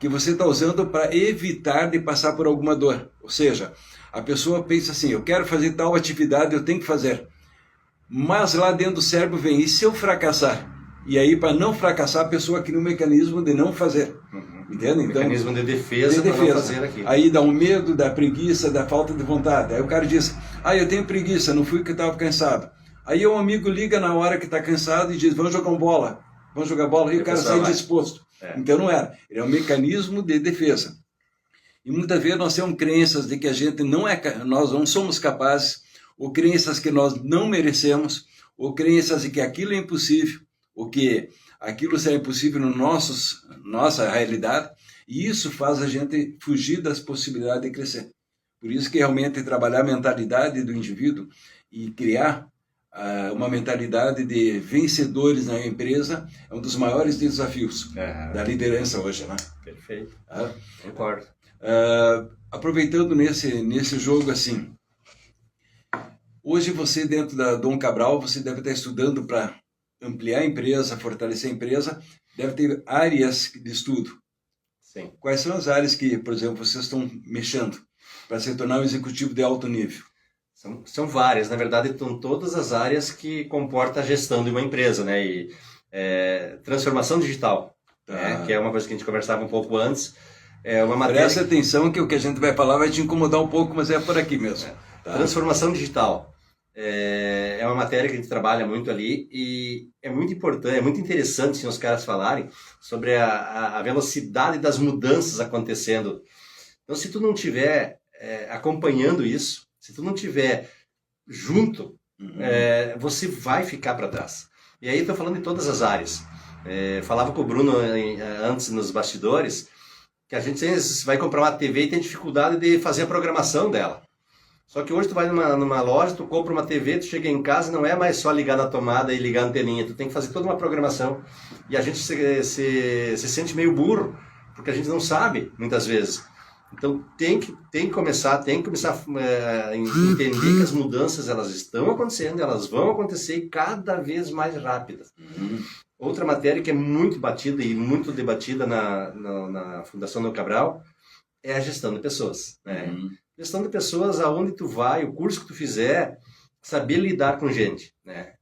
que você está usando para evitar de passar por alguma dor. Ou seja, a pessoa pensa assim, eu quero fazer tal atividade, eu tenho que fazer. Mas lá dentro do cérebro vem, e se eu fracassar? E aí, para não fracassar, a pessoa cria um mecanismo de não fazer. Entende? Então, mecanismo de defesa para não fazer aquilo. Aí dá um medo, da preguiça, da falta de vontade. Aí o cara diz, eu tenho preguiça, não fui porque estava cansado. Aí um amigo liga na hora que está cansado e diz, vamos jogar bola. Vamos jogar bola. E o cara sai disposto. Então não era. Ele é um mecanismo de defesa. E muitas vezes nós temos crenças de que a gente nós não somos capazes, ou crenças que nós não merecemos, ou crenças de que aquilo é impossível, ou que aquilo será impossível na nossa realidade, e isso faz a gente fugir das possibilidades de crescer. Por isso que realmente trabalhar a mentalidade do indivíduo e criar uma mentalidade de vencedores na empresa é um dos maiores desafios da liderança hoje, né? Perfeito. Concordo. Aproveitando nesse jogo assim, hoje você dentro da Dom Cabral, você deve estar estudando para ampliar a empresa, fortalecer a empresa, deve ter áreas de estudo. Sim. Quais são as áreas que, por exemplo, vocês estão mexendo para se tornar um executivo de alto nível? São várias, na verdade, estão todas as áreas que comportam a gestão de uma empresa, né? E transformação digital, né? Que é uma coisa que a gente conversava um pouco antes. É uma matéria. Presta atenção que o que a gente vai falar vai te incomodar um pouco, mas é por aqui mesmo. Transformação digital. É uma matéria que a gente trabalha muito ali e é muito importante, é muito interessante assim, os caras falarem sobre a velocidade das mudanças acontecendo. Então, se tu não estiver acompanhando isso, se tu não estiver junto, você vai ficar para trás. E aí estou falando de todas as áreas. Falava com o Bruno antes nos bastidores que a gente vai comprar uma TV e tem dificuldade de fazer a programação dela. Só que hoje tu vai numa loja, tu compra uma TV, tu chega em casa, não é mais só ligar na tomada e ligar a anteninha, tu tem que fazer toda uma programação. E a gente se sente meio burro, porque a gente não sabe, muitas vezes. Então tem que começar a entender que as mudanças elas estão acontecendo, elas vão acontecer cada vez mais rápidas. Outra matéria que é muito batida e muito debatida na Fundação Dom Cabral é a gestão de pessoas, né? Uhum. Gestão de pessoas, aonde tu vai, o curso que tu fizer, saber lidar com gente, né?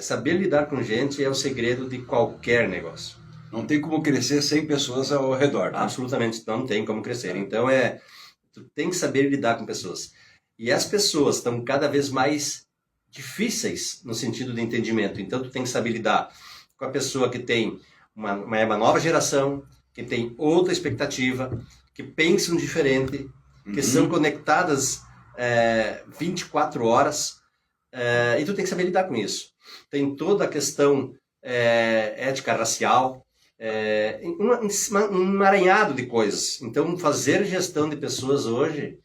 Saber lidar com gente é o segredo de qualquer negócio. Não tem como crescer sem pessoas ao redor. Né? Absolutamente, não tem como crescer. Então, tu tem que saber lidar com pessoas. E as pessoas estão cada vez mais difíceis no sentido de entendimento. Então, tu tem que saber lidar com a pessoa que tem uma nova geração, que tem outra expectativa, que pensam diferente, que são conectadas 24 horas, e tu tem que saber lidar com isso. Tem toda a questão ética racial, um emaranhado de coisas. Então, fazer gestão de pessoas hoje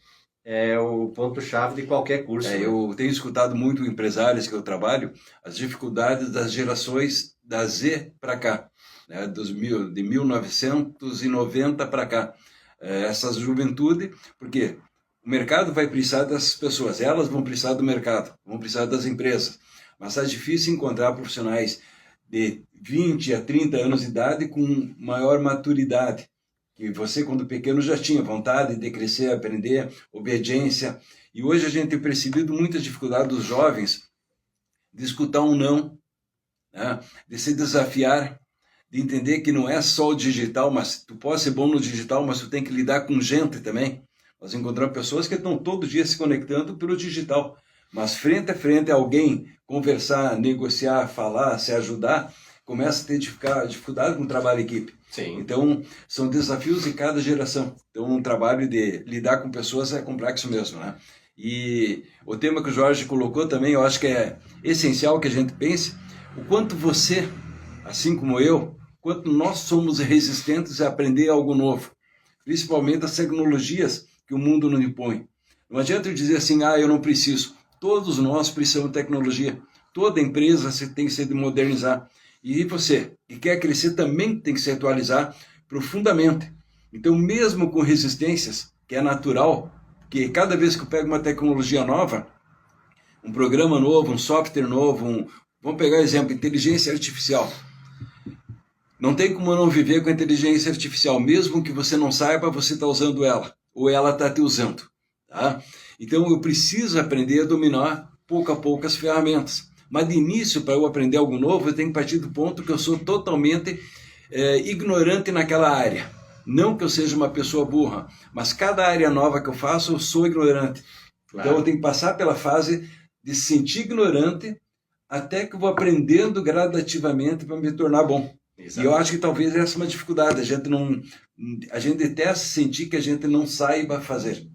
é o ponto-chave de qualquer curso. Eu tenho escutado muito empresários que eu trabalho, as dificuldades das gerações da Z para cá, né, de 1990 para cá. Essa juventude, porque o mercado vai precisar das pessoas, elas vão precisar do mercado, vão precisar das empresas, mas é difícil encontrar profissionais de 20 a 30 anos de idade com maior maturidade, que você quando pequeno já tinha vontade de crescer, aprender, obediência, e hoje a gente tem percebido muita dificuldade dos jovens de escutar um não, né? De se desafiar, de entender que não é só o digital, mas tu pode ser bom no digital, mas tu tem que lidar com gente também. Nós encontramos pessoas que estão todo dia se conectando pelo digital, mas frente a frente alguém conversar, negociar, falar, se ajudar, começa a ter dificuldade com o trabalho em equipe. Sim. Então, são desafios de cada geração. Então, um trabalho de lidar com pessoas é complexo mesmo, né? E o tema que o Jorge colocou também, eu acho que é essencial que a gente pense o quanto você, assim como eu, quanto nós somos resistentes a aprender algo novo, principalmente as tecnologias que o mundo nos impõe. Não adianta eu dizer assim, eu não preciso. Todos nós precisamos de tecnologia. Toda empresa tem que se modernizar. E você, que quer crescer, também tem que se atualizar profundamente. Então, mesmo com resistências, que é natural, que cada vez que eu pego uma tecnologia nova, um programa novo, um software novo, vamos pegar o exemplo, inteligência artificial. Não tem como não viver com a inteligência artificial, mesmo que você não saiba, você está usando ela, ou ela está te usando. Tá? Então eu preciso aprender a dominar pouco a pouco as ferramentas. Mas de início, para eu aprender algo novo, eu tenho que partir do ponto que eu sou totalmente ignorante naquela área. Não que eu seja uma pessoa burra, mas cada área nova que eu faço, eu sou ignorante. Claro. Então eu tenho que passar pela fase de se sentir ignorante até que eu vou aprendendo gradativamente para me tornar bom. Exato. E eu acho que talvez essa é uma dificuldade. A gente detesta sentir que a gente não saiba fazer.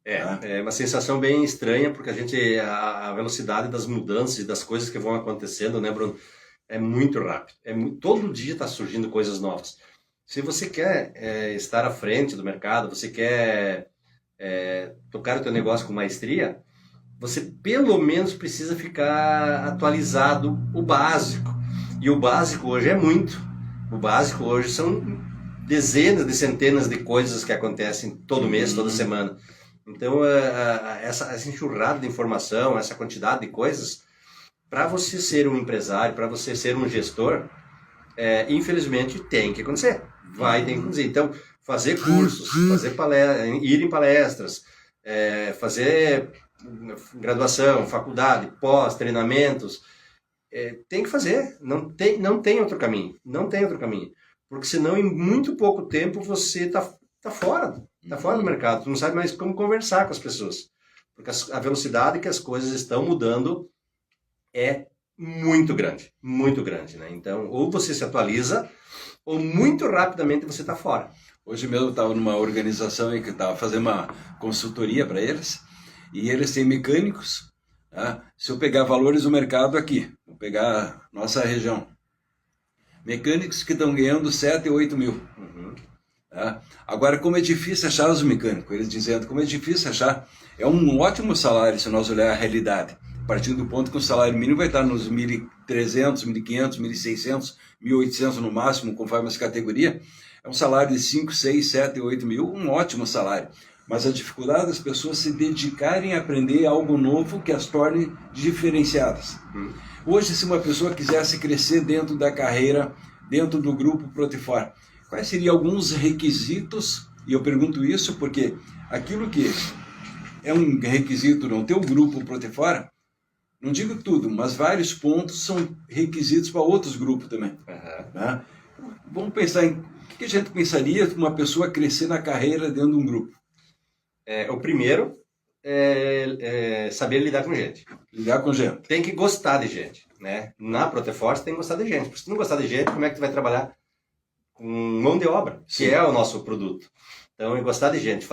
É uma sensação bem estranha, porque a velocidade das mudanças e das coisas que vão acontecendo, né, Bruno, é muito rápido. Todo dia está surgindo coisas novas. Se você quer estar à frente do mercado, você quer tocar o teu negócio com maestria, você pelo menos precisa ficar atualizado o básico. E o básico hoje é muito. O básico hoje são dezenas de centenas de coisas que acontecem todo mês, toda semana. Então, essa enxurrada de informação, essa quantidade de coisas, para você ser um empresário, para você ser um gestor, infelizmente tem que acontecer. Vai ter que acontecer. Então, fazer cursos, fazer ir em palestras, fazer graduação, faculdade, pós, treinamentos, tem que fazer. Não tem outro caminho. Não tem outro caminho. Porque senão, em muito pouco tempo, você está fora. Está fora do mercado, tu não sabe mais como conversar com as pessoas. Porque a velocidade que as coisas estão mudando é muito grande, né? Então, ou você se atualiza, ou muito rapidamente você está fora. Hoje mesmo eu estava numa organização aí que estava fazendo uma consultoria para eles, e eles têm mecânicos, tá? Se eu pegar valores do mercado aqui, vou pegar nossa região, mecânicos que estão ganhando 7, 8 mil. Agora, como é difícil achar os mecânicos, eles dizendo, como é difícil achar, é um ótimo salário se nós olhar a realidade, partindo do ponto que o salário mínimo vai estar nos 1.300, 1.500, 1.600, 1.800 no máximo, conforme as categorias, é um salário de 5, 6, 7, 8 mil, um ótimo salário, mas a dificuldade das pessoas se dedicarem a aprender algo novo que as torne diferenciadas. Hoje, se uma pessoa quisesse crescer dentro da carreira, dentro do grupo Protefor, quais seriam alguns requisitos E eu pergunto isso porque aquilo que é um requisito no teu grupo Protefora, não digo tudo, mas vários pontos são requisitos para outros grupos também. Né? Vamos pensar em o que a gente pensaria de uma pessoa crescer na carreira dentro de um grupo. O primeiro é saber lidar com gente. Lidar com gente. Tem que gostar de gente, né? Na Proteforce tem que gostar de gente. Porque se tu não gostar de gente, como é que tu vai trabalhar com mão de obra, que é o nosso produto? Então, é gostar de gente,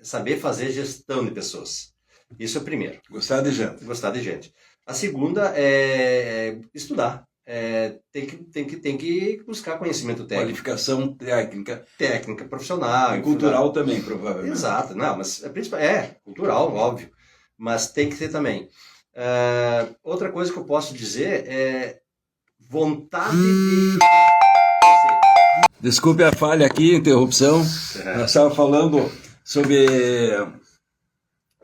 saber fazer gestão de pessoas. Isso é o primeiro. Gostar de gente. Gostar de gente. A segunda é estudar. Tem que buscar conhecimento técnico. Qualificação técnica. Técnica, profissional. E cultural também, provavelmente. Exato. Não, mas cultural, óbvio. Mas tem que ter também. Outra coisa que eu posso dizer é vontade de... Desculpe a falha aqui, interrupção. Nós estávamos falando sobre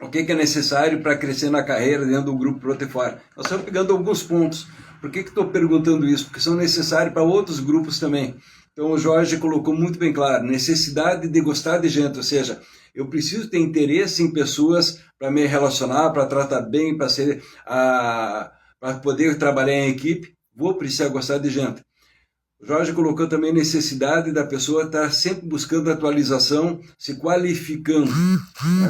o que é necessário para crescer na carreira dentro do grupo Protefora. Nós estamos pegando alguns pontos. Por que estou perguntando isso? Porque são necessários para outros grupos também. Então o Jorge colocou muito bem claro, necessidade de gostar de gente, ou seja, eu preciso ter interesse em pessoas para me relacionar, para tratar bem, para poder trabalhar em equipe, vou precisar gostar de gente. O Jorge colocou também necessidade da pessoa estar sempre buscando atualização, se qualificando.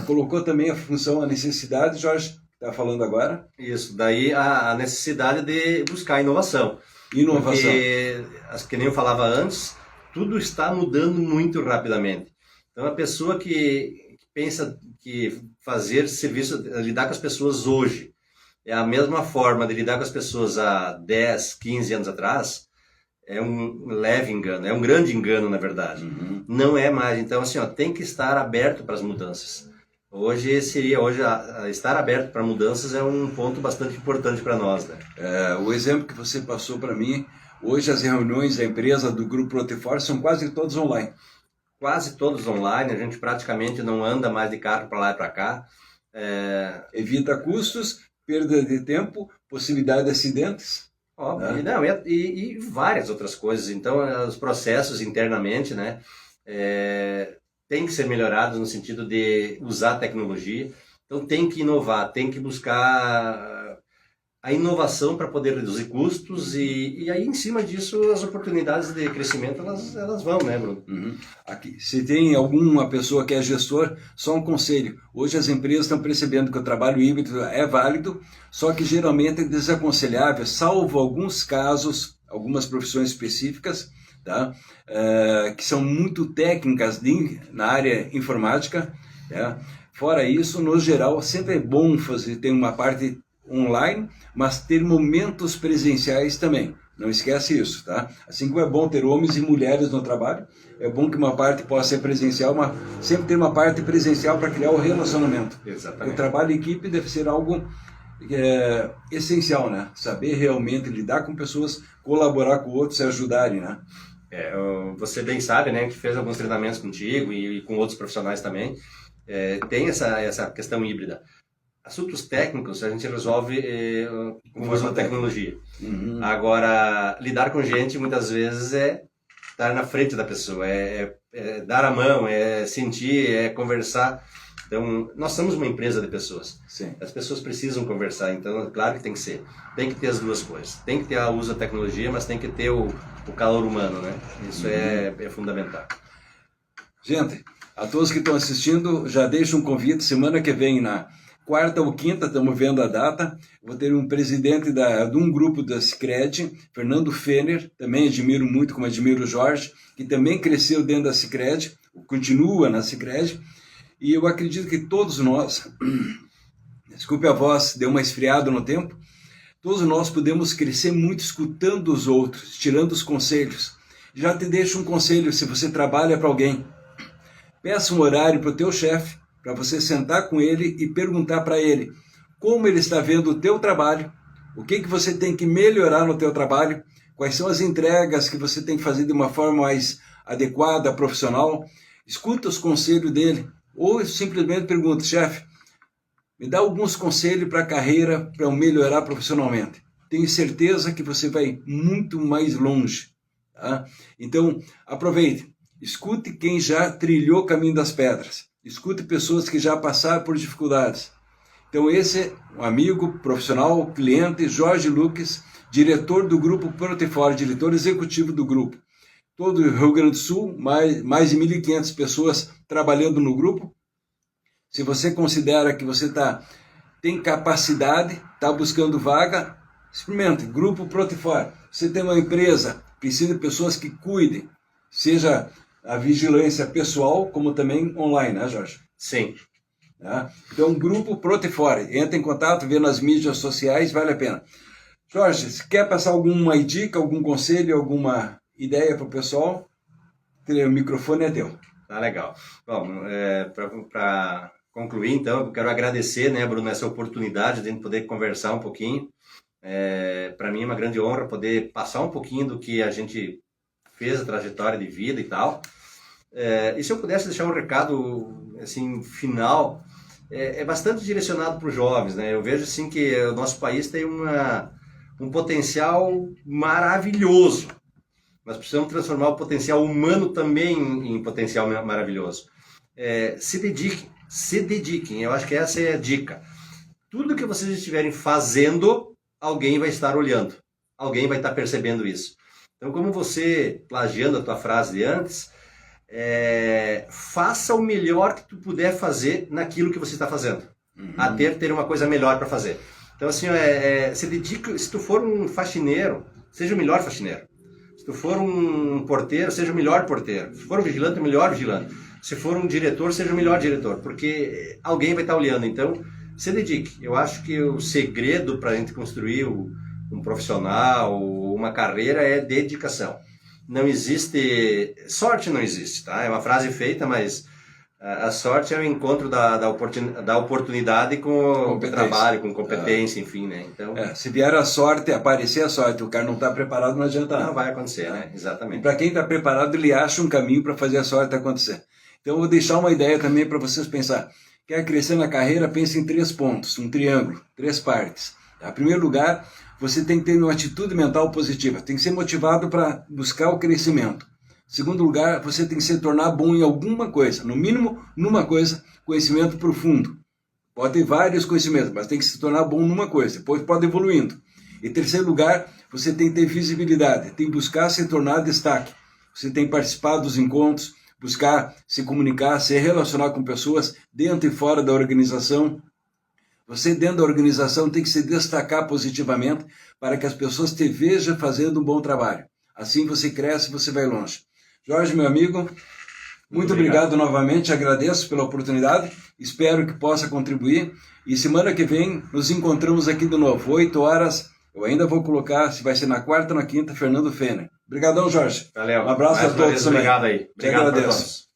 Colocou também a função, a necessidade, Jorge, está falando agora? Isso, daí a necessidade de buscar inovação. Inovação. Porque, que nem eu falava antes, tudo está mudando muito rapidamente. Então, a pessoa que pensa que fazer serviço, lidar com as pessoas hoje, é a mesma forma de lidar com as pessoas há 10, 15 anos atrás, é um leve engano, é um grande engano, na verdade. Não é mais. Então, assim, tem que estar aberto para as mudanças. Hoje, estar aberto para mudanças é um ponto bastante importante para nós, né? O exemplo que você passou para mim, hoje as reuniões da empresa, do Grupo Protefora, são quase todas online. Quase todos online, a gente praticamente não anda mais de carro para lá e para cá. Evita custos, perda de tempo, possibilidade de acidentes. Óbvio, e várias outras coisas. Então, os processos internamente, né, tem que ser melhorados no sentido de usar a tecnologia. Então, tem que inovar, tem que buscar a inovação para poder reduzir custos e aí, em cima disso, as oportunidades de crescimento, elas vão, né, Bruno? Aqui, se tem alguma pessoa que é gestor, só um conselho. Hoje as empresas estão percebendo que o trabalho híbrido é válido, só que geralmente é desaconselhável, salvo alguns casos, algumas profissões específicas, tá? Que são muito técnicas na área informática. Tá? Fora isso, no geral, sempre é bom ter uma parte online, mas ter momentos presenciais também. Não esquece isso, tá? Assim como é bom ter homens e mulheres no trabalho, é bom que uma parte possa ser presencial, mas sempre ter uma parte presencial para criar o relacionamento. Exatamente. O trabalho em equipe deve ser algo essencial, né? Saber realmente lidar com pessoas, colaborar com outros, se ajudarem, né? Você bem sabe, né, que fez alguns treinamentos contigo e com outros profissionais também, tem essa questão híbrida. Assuntos técnicos a gente resolve com o uso da tecnologia. Agora, lidar com gente muitas vezes é estar na frente da pessoa, é dar a mão, é sentir, é conversar. Então, nós somos uma empresa de pessoas. Sim. As pessoas precisam conversar, então, claro que tem que ser. Tem que ter as duas coisas. Tem que ter o uso da tecnologia, mas tem que ter o calor humano, né? Isso é fundamental. Gente, a todos que estão assistindo, já deixo um convite. Semana que vem, na quarta ou quinta, estamos vendo a data, vou ter um presidente de um grupo da Sicredi, Fernando Fener, também admiro muito, como admiro o Jorge, que também cresceu dentro da Sicredi, continua na Sicredi, e eu acredito que todos nós, desculpe a voz, deu uma esfriada no tempo, todos nós podemos crescer muito escutando os outros, tirando os conselhos. Já te deixo um conselho, se você trabalha para alguém, peça um horário para o teu chefe, para você sentar com ele e perguntar para ele como ele está vendo o teu trabalho, o que você tem que melhorar no teu trabalho, quais são as entregas que você tem que fazer de uma forma mais adequada, profissional. Escuta os conselhos dele, ou simplesmente pergunta, chefe, me dá alguns conselhos para a carreira, para eu melhorar profissionalmente. Tenho certeza que você vai muito mais longe. Tá? Então, aproveite. Escute quem já trilhou o caminho das pedras. Escute pessoas que já passaram por dificuldades. Então esse é um amigo, profissional, cliente, Jorge Lucas, diretor do Grupo Protefort, diretor executivo do grupo. Todo o Rio Grande do Sul, mais de 1.500 pessoas trabalhando no grupo. Se você considera que você tem capacidade, está buscando vaga, experimente, Grupo Protefort. Você tem uma empresa, precisa de pessoas que cuidem, seja a vigilância pessoal, como também online, né, Jorge? Sim. Tá? Então, Grupo Protefort, entra em contato, vê nas mídias sociais, vale a pena. Jorge, se quer passar alguma dica, algum conselho, alguma ideia para o pessoal, o microfone é teu. Tá legal. Bom, para concluir, então, eu quero agradecer, né, Bruno, essa oportunidade de a gente poder conversar um pouquinho. Para mim é uma grande honra poder passar um pouquinho do que a gente fez, a trajetória de vida e tal. E se eu pudesse deixar um recado assim, final, é bastante direcionado para os jovens, né? Eu vejo assim, que o nosso país tem um potencial maravilhoso. Nós precisamos transformar o potencial humano também em potencial maravilhoso. Se dediquem, eu acho que essa é a dica. Tudo que vocês estiverem fazendo, alguém vai estar olhando, alguém vai estar percebendo isso. Então, como você, plagiando a tua frase de antes, faça o melhor que tu puder fazer naquilo que você está fazendo, até ter uma coisa melhor para fazer. Então, assim, se dedica. Se tu for um faxineiro, seja o melhor faxineiro. Se tu for um porteiro, seja o melhor porteiro. Se for um vigilante, o melhor vigilante. Se for um diretor, seja o melhor diretor, porque alguém vai estar olhando. Então, se dedique. Eu acho que o segredo para a gente construir um profissional, uma carreira, é dedicação. Não existe... Sorte não existe, tá? É uma frase feita, mas a sorte é o encontro da oportunidade com o trabalho, com competência, enfim, né? Então, se vier a sorte, aparecer a sorte, o cara não está preparado, não adianta nada. Não vai acontecer, né? Exatamente. Para quem está preparado, ele acha um caminho para fazer a sorte acontecer. Então, eu vou deixar uma ideia também para vocês pensar. Quer crescer na carreira, pense em 3 pontos, um triângulo, 3 partes. Em primeiro lugar, você tem que ter uma atitude mental positiva, tem que ser motivado para buscar o crescimento. Em segundo lugar, você tem que se tornar bom em alguma coisa, no mínimo numa coisa, conhecimento profundo. Pode ter vários conhecimentos, mas tem que se tornar bom numa coisa, depois pode ir evoluindo. Em terceiro lugar, você tem que ter visibilidade, tem que buscar se tornar destaque. Você tem que participar dos encontros, buscar se comunicar, se relacionar com pessoas dentro e fora da organização. Você dentro da organização tem que se destacar positivamente para que as pessoas te vejam fazendo um bom trabalho. Assim você cresce, você vai longe. Jorge, meu amigo, muito obrigado novamente, agradeço pela oportunidade, espero que possa contribuir. E semana que vem nos encontramos aqui de novo, 8 horas, eu ainda vou colocar, se vai ser na quarta ou na quinta, Fernando Fener. Obrigadão, Jorge. Valeu. Um abraço a todos também. Obrigado aí. Obrigado por todos.